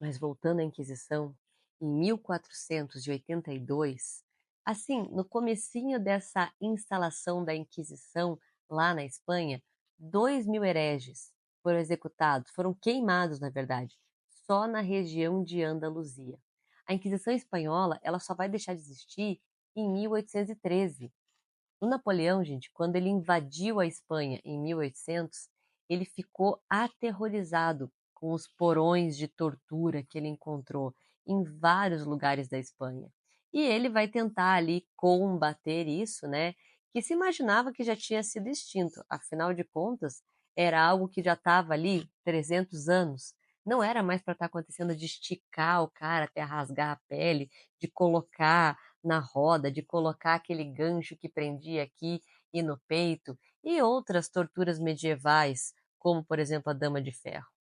Mas voltando à Inquisição, em 1482, assim, no comecinho dessa instalação da Inquisição lá na Espanha, 2.000 hereges foram executados, foram queimados, na verdade, só na região de Andaluzia. A Inquisição espanhola, ela só vai deixar de existir em 1813. O Napoleão, gente, quando ele invadiu a Espanha em 1800, ele ficou aterrorizado com os porões de tortura que ele encontrou em vários lugares da Espanha. E ele vai tentar ali combater isso, né? Que se imaginava que já tinha sido extinto. Afinal de contas, era algo que já estava ali 300 anos. Não era mais para estar acontecendo de esticar o cara até rasgar a pele, de colocar na roda, de colocar aquele gancho que prendia aqui e no peito, e outras torturas medievais, como por exemplo a Dama de Ferro.